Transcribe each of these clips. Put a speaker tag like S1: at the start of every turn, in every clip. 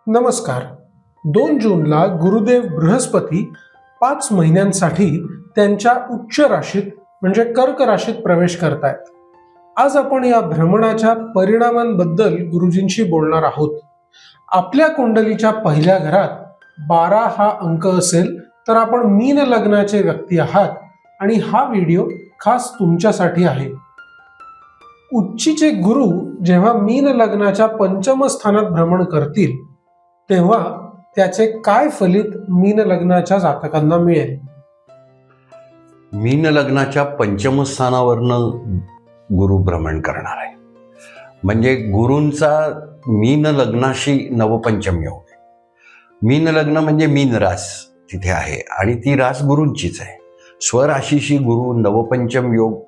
S1: नमस्कार. 2 जूनला गुरुदेव बृहस्पती 5 महिन्यांसाठी त्यांच्या उच्च राशीत म्हणजे कर्क राशीत प्रवेश करतायत. आज आपण या भ्रमणाच्या परिणामांबद्दल गुरुजींशी बोलणार आहोत. आपल्या कुंडलीच्या पहिल्या घरात 12 हा अंक असेल तर आपण मीन लग्नाचे व्यक्ती आहात आणि हा व्हिडिओ खास तुमच्यासाठी आहे. उच्चीचे गुरु जेव्हा मीन लग्नाच्या पंचम स्थानात भ्रमण करतील तेव्हा त्याचे काय फलित मीन लग्नाच्या जातकांना मिळेल.
S2: मीन लग्नाच्या पंचम स्थानावरनं गुरु भ्रमण करणार आहे. म्हणजे गुरूंचा मीन लग्नाशी नवपंचम योग आहे. मीन लग्न म्हणजे मीन रास तिथे आहे आणि ती रास गुरूंचीच आहे. स्वराशीशी गुरु नवपंचम योग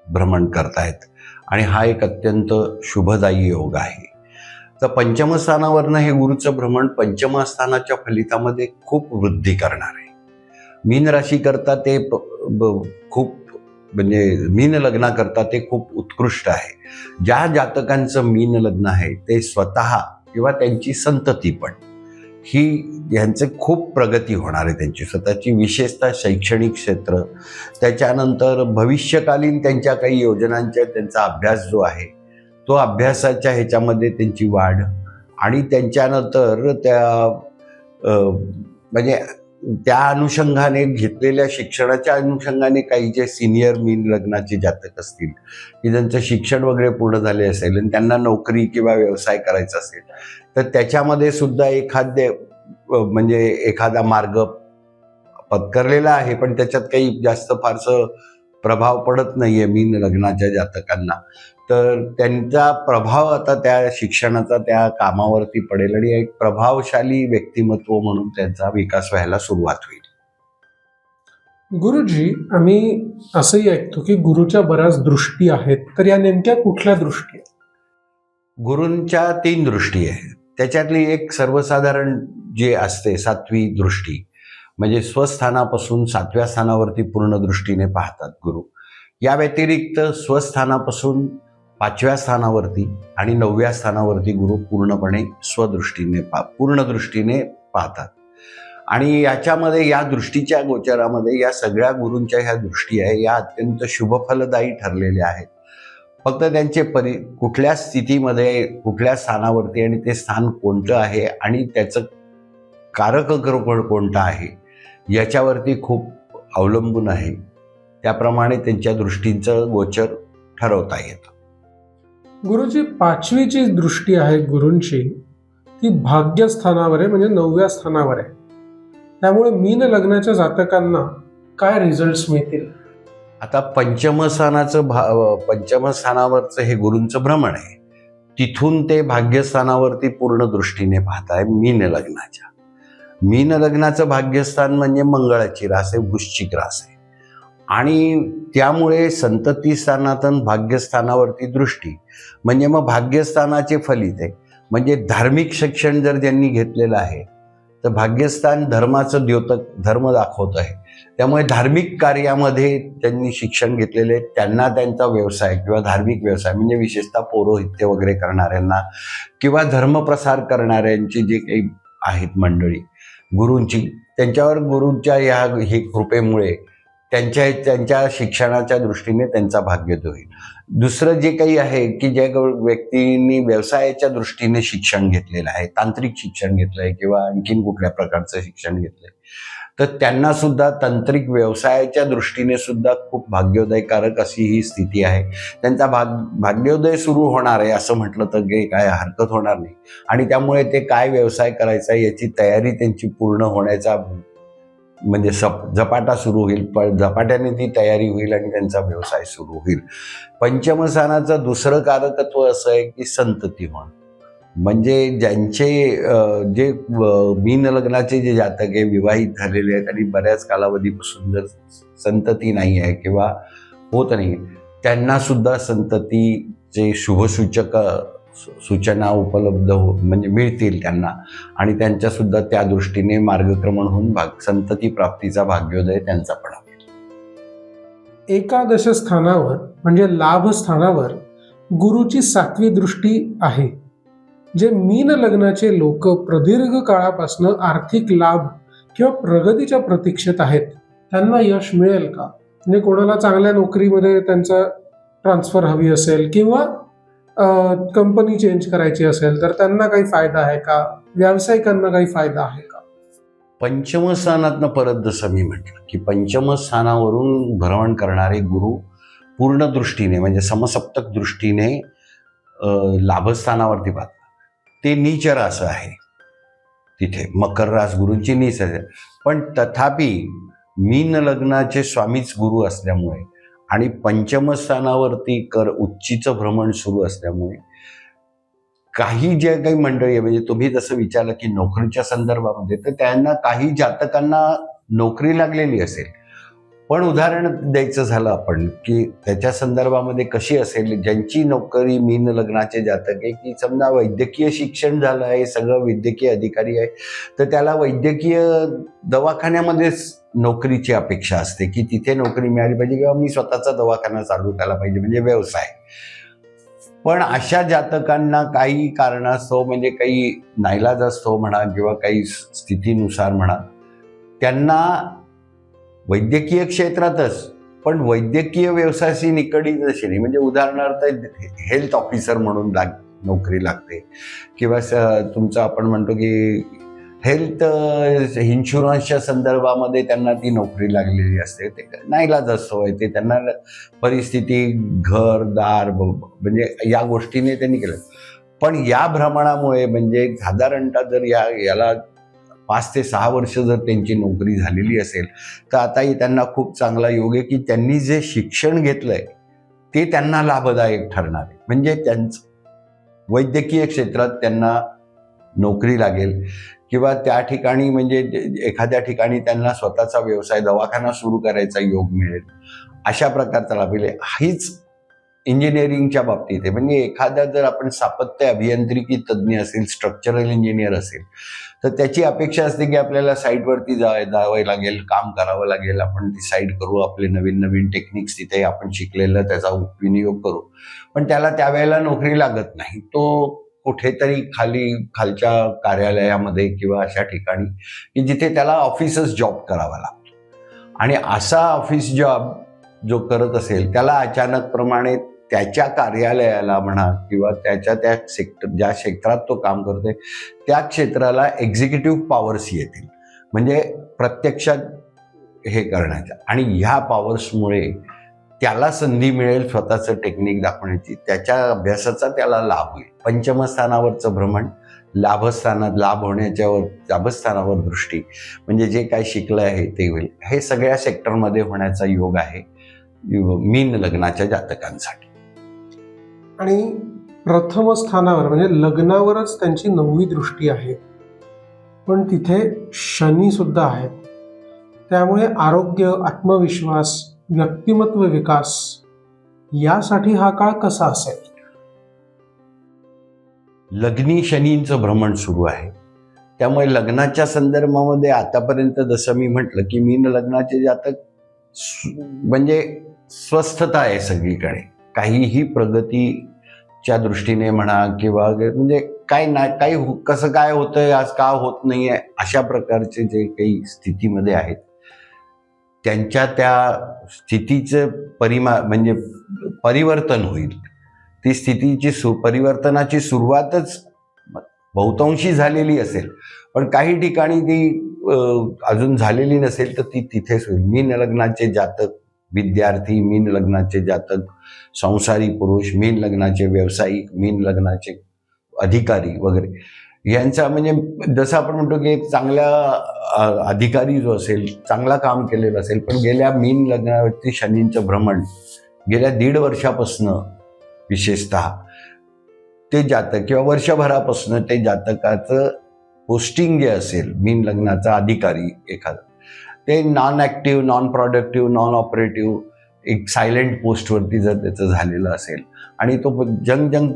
S2: भ्रमण करतायत आणि हा एक अत्यंत शुभदायी योग आहे. तर पंचम स्थानावरनं हे गुरुचं भ्रमण पंचम स्थानाच्या फलितामध्ये खूप वृद्धी करणार आहे. मीन राशी करता ते खूप म्हणजे मीन लग्नाकरता ते खूप उत्कृष्ट आहे. ज्या जातकांचं मीन लग्न आहे ते स्वतः किंवा त्यांची संतती पण ही यांचे खूप प्रगती होणार आहे. त्यांची स्वतःची विशेषतः शैक्षणिक क्षेत्र, त्याच्यानंतर भविष्यकालीन त्यांच्या काही योजनांच्या त्यांचा अभ्यास जो आहे तो अभ्यासाच्या ह्याच्यामध्ये त्यांची वाढ आणि त्यांच्यानंतर म्हणजे त्या अनुषंगाने घेतलेल्या शिक्षणाच्या अनुषंगाने काही जे सिनियर मीन लग्नाचे जातक असतील की ज्यांचं शिक्षण वगैरे पूर्ण झाले असेल आणि त्यांना नोकरी किंवा व्यवसाय करायचा असेल तर त्याच्यामध्ये सुद्धा म्हणजे एखादा मार्ग पत्करलेला आहे, पण त्याच्यात काही जास्त फारसं प्रभाव पडत नाहीये मीन लग्नाच्या जातकांना. तर त्यांचा प्रभाव आता त्या शिक्षणाचा त्या कामावरती पडेल आणि एक प्रभावशाली व्यक्तिमत्व म्हणून त्यांचा विकास व्हायला सुरुवात होईल.
S1: गुरुजी, आम्ही असंही ऐकतो की गुरुच्या बऱ्याच दृष्टी आहेत, तर या नेमक्या कुठल्या दृष्टी आहेत?
S2: गुरूंच्या 3 दृष्टी आहेत. त्याच्यातली एक सर्वसाधारण जी असते 7वी दृष्टी, म्हणजे स्वस्थानापासून 7व्या स्थानावरती पूर्ण दृष्टीने पाहतात गुरु. या व्यतिरिक्त स्वस्थानापासून 5व्या स्थानावरती आणि 9व्या स्थानावरती गुरु पूर्णपणे पूर्ण दृष्टीने पाहतात. आणि याच्यामध्ये या दृष्टीच्या गोचरामध्ये या सगळ्या गुरूंच्या ह्या दृष्टी आहे या अत्यंत शुभफलदायी ठरलेल्या आहेत. फक्त त्यांचे कुठल्या स्थितीमध्ये कुठल्या स्थानावरती आणि ते स्थान कोणतं आहे आणि त्याचं कारक ग्रह कोणता आहे याच्यावरती खूप अवलंबून आहे. त्याप्रमाणे त्यांच्या दृष्टींचं गोचर ठरवता येतं.
S1: गुरुजी, 5वी जी दृष्टी आहे गुरूंची ती भाग्यस्थानावर आहे, म्हणजे 9व्या स्थानावर आहे. त्यामुळे मीन लग्नाच्या जातकांना काय रिझल्ट्स मिळतील?
S2: आता पंचम स्थानावरचं हे गुरूंचं भ्रमण आहे. तिथून ते भाग्यस्थानावरती पूर्ण दृष्टीने पाहताय. मीन लग्नाचं भाग्यस्थान म्हणजे मंगळाची रास आहे, वृश्चिक रास आहे आणि त्यामुळे संतती स्थानातून भाग्यस्थानावरती दृष्टी म्हणजे मग भाग्यस्थानाचे फलित आहे. म्हणजे धार्मिक शिक्षण जर ज्यांनी घेतलेलं आहे तर भाग्यस्थान धर्माचं द्योतक, धर्म दाखवत आहे. त्यामुळे धार्मिक कार्यामध्ये ज्यांनी शिक्षण घेतलेले त्यांना त्यांचा व्यवसाय किंवा धार्मिक व्यवसाय म्हणजे विशेषतः पौरोहित्य वगैरे करणाऱ्यांना किंवा धर्मप्रसार करणाऱ्यांची जे काही आहेत मंडळी गुरूंची, त्यांच्यावर गुरूंच्या हे कृपेमुळे त्यांच्या शिक्षणाच्या दृष्टीने त्यांचा भाग्योदय होईल. दुसरं जे काही आहे की ज्या व्यक्तींनी व्यवसायाच्या दृष्टीने शिक्षण घेतलेलं आहे, तांत्रिक शिक्षण घेतलं आहे किंवा आणखीन कुठल्या प्रकारचं शिक्षण घेतलंय तर त्यांना सुद्धा तांत्रिक व्यवसायाच्या दृष्टीने सुद्धा खूप भाग्योदयकारक अशी ही स्थिती आहे. त्यांचा भाग्योदय सुरू होणार आहे असं म्हटलं तर काय हरकत होणार नाही. आणि त्यामुळे ते काय व्यवसाय करायचा याची तयारी त्यांची पूर्ण होण्याचा म्हणजे झपाटा सुरू होईल. पण झपाट्याने ती तयारी होईल आणि त्यांचा व्यवसाय सुरू होईल. पंचम स्थानाचं दुसरं कारकत्व असं आहे की संतती होणं. म्हणजे ज्यांचे जे मीन लग्नाचे जे जातक आहे विवाहित झालेले आहेत आणि बऱ्याच कालावधीपासून जर संतती नाही आहे किंवा होत नाही त्यांना सुद्धा संततीचे शुभसूचक सूचना उपलब्ध म्हणजे मिळतील त्यांना आणि त्यांच्या सुद्धा त्या दृष्टीने मार्गक्रमण होऊन संतती प्राप्तीचा भाग्योदय त्यांचा पण होईल.
S1: एकादश स्थानावर म्हणजे लाभ स्थानावर गुरुची 7वी दृष्टी आहे. जे मीन लग्नाचे लोक प्रदीर्घ काळापासून आर्थिक लाभ किंवा प्रगतीच्या प्रतीक्षेत आहेत त्यांना यश मिळेल का? म्हणजे कोणाला चांगल्या नोकरीमध्ये त्यांचा ट्रान्सफर हवी असेल किंवा कंपनी चेंज करायची असेल तर त्यांना काही फायदा आहे का? व्यावसायिकांना काही फायदा आहे का?
S2: पंचम स्थानातनं परत जसं मी म्हटलं की पंचम स्थानावरून भ्रमण करणारे गुरु पूर्ण दृष्टीने म्हणजे समसप्तक दृष्टीने लाभस्थानावरती पाहतात. ते नीच रास आहे, तिथे मकर रास गुरूंची नीच आहे. पण तथापि मीन लग्नाचे स्वामीच गुरु असल्यामुळे आणि पंचम स्थानावरती उच्चीचं भ्रमण सुरू असल्यामुळे काही जे काही मंडळी आहे, म्हणजे तुम्ही जसं विचारलं की नोकरीच्या संदर्भामध्ये, तर त्यांना काही जातकांना नोकरी लागलेली असेल. पण उदाहरण द्यायचं झालं आपण की त्याच्या संदर्भामध्ये कशी असेल, ज्यांची नोकरी मीन लग्नाचे जातक आहे की समजा वैद्यकीय शिक्षण झालं आहे, सगळं वैद्यकीय अधिकारी आहे, तर त्याला वैद्यकीय दवाखान्यामध्येच नोकरीची अपेक्षा असते की तिथे नोकरी मिळाली पाहिजे किंवा मी स्वतःचा दवाखाना चालू केला पाहिजे, म्हणजे व्यवसाय. पण अशा जातकांना काही कारणास्तव म्हणजे काही नाईलाजास्तव म्हणा किंवा काही स्थितीनुसार म्हणा, त्यांना वैद्यकीय क्षेत्रातच पण वैद्यकीय व्यवसायाशी निगडीत अशी नाही, म्हणजे उदाहरणार्थ हेल्थ ऑफिसर म्हणून नोकरी लागते किंवा तुमचं आपण म्हणतो की हेल्थ इन्शुरन्सच्या संदर्भामध्ये त्यांना ती नोकरी लागलेली असते. ते नाईलाजास्तव आहे, ते त्यांना परिस्थिती घरदार म्हणजे या गोष्टीने त्यांनी केलं. पण या भ्रमणामुळे म्हणजे साधारणतः जर याला 5 ते 6 वर्ष जर त्यांची नोकरी झालेली असेल तर आताही त्यांना खूप चांगला योग आहे की त्यांनी जे शिक्षण घेतलंय ते त्यांना लाभदायक ठरणार आहे. म्हणजे त्यांचं वैद्यकीय क्षेत्रात त्यांना नोकरी लागेल किंवा त्या ठिकाणी म्हणजे एखाद्या ठिकाणी त्यांना स्वतःचा व्यवसाय दवाखाना सुरू करायचा योग मिळेल, अशा प्रकारचा लाभ मिळेल. हीच इंजिनिअरिंगच्या बाबतीत आहे. म्हणजे एखादा जर आपण स्थापत्य अभियांत्रिकी तज्ज्ञ असेल, स्ट्रक्चरल इंजिनियर असेल, तर त्याची अपेक्षा असते की आपल्याला साईटवरती जावं लागेल, काम करावं लागेल, आपण ती साईट करू, आपले नवीन नवीन टेक्निक्स तिथे आपण शिकलेलं त्याचा विनियोग करू. पण त्याला त्यावेळेला नोकरी लागत नाही. तो कुठेतरी खालच्या कार्यालयामध्ये किंवा अशा ठिकाणी की जिथे त्याला ऑफिसच जॉब करावा लागतो. आणि असा ऑफिस जॉब जो करत असेल त्याला अचानकप्रमाणे त्याच्या कार्यालयाला म्हणा किंवा त्याच्या त्या ज्या क्षेत्रात तो काम करतोय त्या क्षेत्राला एक्झिक्युटिव्ह पॉवर्स येतील, म्हणजे प्रत्यक्षात हे करण्याच्या. आणि ह्या पॉवर्समुळे त्याला संधी मिळेल स्वतःचं टेक्निक दाखवण्याची, त्याच्या अभ्यासाचा त्याला लाभ होईल. पंचमस्थानावरचं भ्रमण लाभस्थानावर दृष्टी म्हणजे जे काय शिकलं आहे ते होईल. हे सगळ्या सेक्टरमध्ये होण्याचा योग आहे मीन लग्नाच्या जातकांसाठी.
S1: आणि प्रथम स्थानावर म्हणजे लग्नावरच त्यांची 9वी दृष्टी आहे, पण तिथे शनी सुद्धा आहेत. त्यामुळे आरोग्य, आत्मविश्वास, व्यक्तिमत्व विकास यासाठी हा काळ कसा असेल?
S2: लग्नी शनींचं भ्रमण सुरू आहे, त्यामुळे लग्नाच्या संदर्भामध्ये आतापर्यंत जसं मी म्हटलं की मीन लग्नाचे जातक म्हणजे स्वस्थता आहे सगळीकडे, काहीही प्रगतीच्या दृष्टीने म्हणा किंवा म्हणजे काही कसं काय होतंय आज का होत नाही आहे अशा प्रकारचे जे काही स्थितीमध्ये आहेत त्यांच्या त्या स्थितीचं म्हणजे परिवर्तन होईल. ती स्थितीची परिवर्तनाची सुरुवातच बहुतांशी झालेली असेल, पण काही ठिकाणी ती अजून झालेली नसेल तर ती तिथेच होईल. मीन लग्नाचे जातक विद्यार्थी, मीन लग्नाचे जातक संसारी पुरुष, मीन लग्नाचे व्यावसायिक, मीन लग्नाचे अधिकारी वगैरे यांचा म्हणजे जसं आपण म्हणतो की एक चांगला अधिकारी जो असेल, चांगला काम केलेलं असेल, पण गेल्या मीन लग्नावरती शनींचं भ्रमण गेल्या 1.5 वर्षापासनं विशेषतः ते जातक किंवा वर्षभरापासून ते जातकाचं पोस्टिंग जे असेल मीन लग्नाचा अधिकारी एखादा, ते non active, non productive, non operative एक सायलेंट पोस्टवरती जर त्याचं झालेलं असेल आणि तो जंग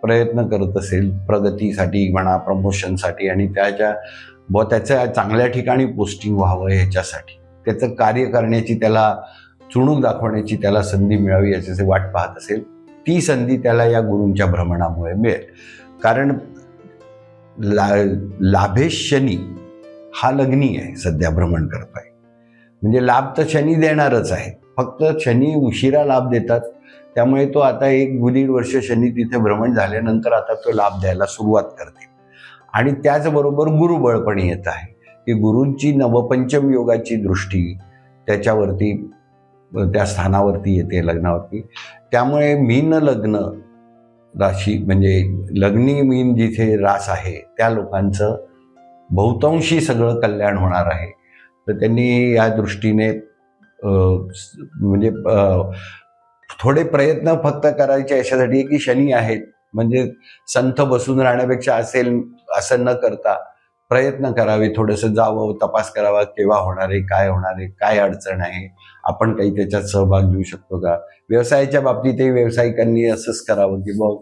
S2: प्रयत्न करत असेल प्रगतीसाठी म्हणा, प्रमोशनसाठी आणि त्याच्या चांगल्या ठिकाणी पोस्टिंग व्हावं ह्याच्यासाठी त्याचं कार्य करण्याची, त्याला चुणूक दाखवण्याची त्याला संधी मिळावी याची वाट पाहत असेल, ती संधी त्याला या गुरूंच्या भ्रमणामुळे मिळेल. कारण लाभेश शनी हा लग्नी आहे, सध्या भ्रमण करतोय. म्हणजे लाभ तर शनी देणारच आहे, फक्त शनी उशिरा लाभ देतात. त्यामुळे तो आता 1-1.5 वर्ष शनी तिथे भ्रमण झाल्यानंतर आता तो लाभ द्यायला सुरुवात करते. आणि त्याचबरोबर गुरुबळ पण येत आहे की गुरूंची नवपंचम योगाची दृष्टी त्याच्यावरती, त्या स्थानावरती येते, लग्नावरती. त्यामुळे मीन लग्न राशी म्हणजे लग्नी मीन जिथे रास आहे त्या लोकांचं बहुतांशी सगळं कल्याण होणार आहे. तर त्यांनी या दृष्टीने म्हणजे थोडे प्रयत्न फक्त करायचे अशासाठी की शनी आहेत, म्हणजे संथ बसून राहण्यापेक्षा असेल असं न करता प्रयत्न करावे, थोडंसं जावं, तपास करावा, केव्हा होणार आहे, काय होणार आहे, काय अडचण आहे, आपण काही त्याच्यात सहभाग घेऊ शकतो का. व्यवसायाच्या बाबतीतही व्यावसायिकांनी असंच करावं की मग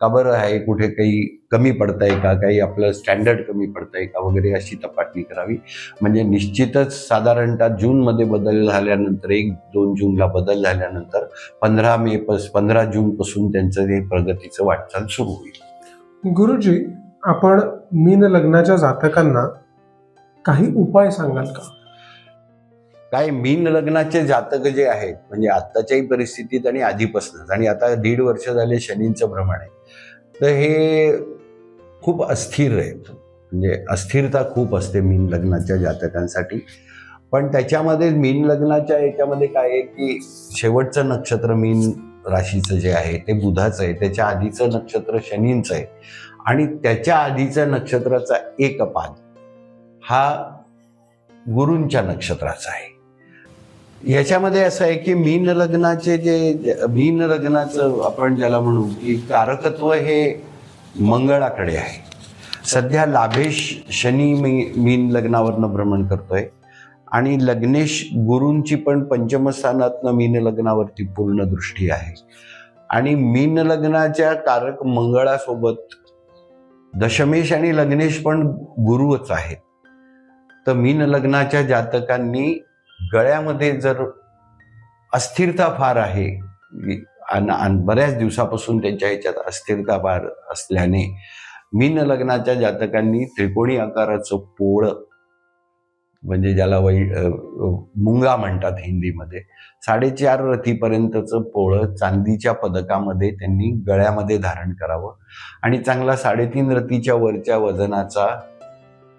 S2: का बरं आहे, कुठे काही कमी पडतंय का, काही आपलं स्टँडर्ड कमी पडतंय का वगैरे अशी तपासणी करावी. म्हणजे निश्चितच साधारणतः जूनमध्ये बदल झाल्यानंतर, 1-2 जूनला बदल झाल्यानंतर 15 जूनपासून त्यांचं हे प्रगतीचं वाटचाल सुरू होईल.
S1: गुरुजी, आपण मीन लग्नाच्या जातकांना काही उपाय सांगाल का?
S2: काय, मीन लग्नाचे जातक जे आहेत, म्हणजे आत्ताच्याही परिस्थितीत आणि आधीपासूनच, आणि आता 1.5 वर्ष झाले शनींचं भ्रमण आहे, तर हे खूप अस्थिर आहेत. म्हणजे अस्थिरता खूप असते मीन लग्नाच्या जातकांसाठी. पण त्याच्यामध्ये मीन लग्नाच्या याच्यामध्ये काय आहे की शेवटचं नक्षत्र मीन राशीचं जे आहे ते बुधाचं आहे, त्याच्या आधीचं नक्षत्र शनींचं आहे, आणि त्याच्या आधीच्या नक्षत्राचा एक पाद हा गुरूंच्या नक्षत्राचा आहे. याच्यामध्ये असं आहे की मीन लग्नाचे मीन लग्नाचं आपण ज्याला म्हणू की कारकत्व हे मंगळाकडे आहे. सध्या लाभेश शनी मीन लग्नावरनं भ्रमण करतोय, आणि लग्नेश गुरूंची पण पंचमस्थानातनं मीन लग्नावरती पूर्ण दृष्टी आहे. आणि मीन लग्नाच्या कारक मंगळासोबत दशमेश आणि लग्नेश पण गुरुच आहेत. तर मीन लग्नाच्या जातकांनी गळ्यामध्ये जर अस्थिरता फार आहे आणि बऱ्याच दिवसापासून त्यांच्या ह्याच्यात अस्थिरता फार असल्याने मीन लग्नाच्या जातकांनी त्रिकोणी आकाराचं पोळं, म्हणजे ज्याला मुंगा म्हणतात हिंदीमध्ये, 4.5 रतीपर्यंतचं पोळं चांदीच्या पदकामध्ये त्यांनी गळ्यामध्ये धारण करावं. आणि चांगला 3.5 रतीच्या वरच्या वजनाचा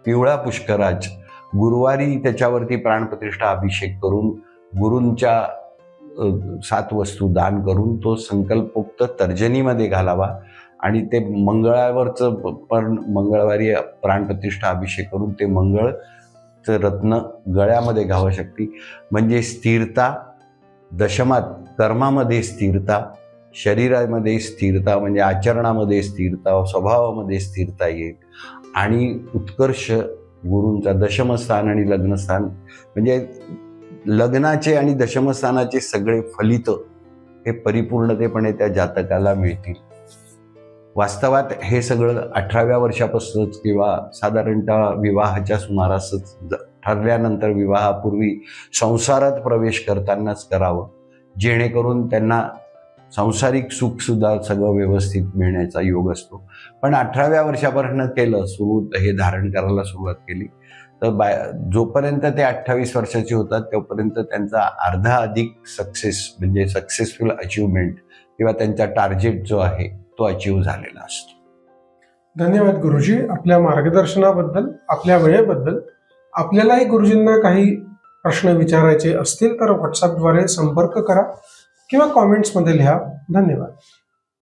S2: पिवळा पुष्कराज गुरुवारी त्याच्यावरती प्राणप्रतिष्ठा अभिषेक करून गुरूंच्या 7 वस्तू दान करून तो संकल्पोक्त तर्जनीमध्ये घालावा. आणि ते मंगळावरचं पण मंगळवारी प्राणप्रतिष्ठा अभिषेक करून ते मंगळचं रत्न गळ्यामध्ये घावं शकते. म्हणजे स्थिरता, दशमात कर्मामध्ये स्थिरता, शरीरामध्ये स्थिरता, म्हणजे आचरणामध्ये स्थिरता, स्वभावामध्ये स्थिरता येईल. आणि उत्कर्ष गुरूंचा दशमस्थान आणि लग्नस्थान, म्हणजे लग्नाचे आणि दशमस्थानाचे सगळे फलित हे परिपूर्णतेपणे त्या जातकाला मिळतील. वास्तवात हे सगळं 18व्या वर्षापासूनच किंवा साधारणतः विवाहाच्या सुमारासच ठरल्यानंतर विवाहापूर्वी संसारात प्रवेश करतानाच करावं, जेणेकरून त्यांना सांसारिक सुखसुद्धा सगळं व्यवस्थित मिळण्याचा योग असतो. पण 18व्या वर्षापर्यंत केलं सुरू, हे धारण करायला सुरुवात केली तर जोपर्यंत ते 28 वर्षाचे होतात तोपर्यंत त्यांचा अर्धा अधिक सक्सेस, म्हणजे सक्सेसफुल अचिव्हमेंट किंवा त्यांचा टार्गेट जो आहे तो अचीव्ह झालेला असतो.
S1: धन्यवाद गुरुजी, आपल्या मार्गदर्शनाबद्दल, आपल्या वेळेबद्दल. आपल्यालाही गुरुजींना काही प्रश्न विचारायचे असतील तर व्हॉट्सअपद्वारे संपर्क करा किंवा कॉमेंट्समध्ये लिहा. धन्यवाद.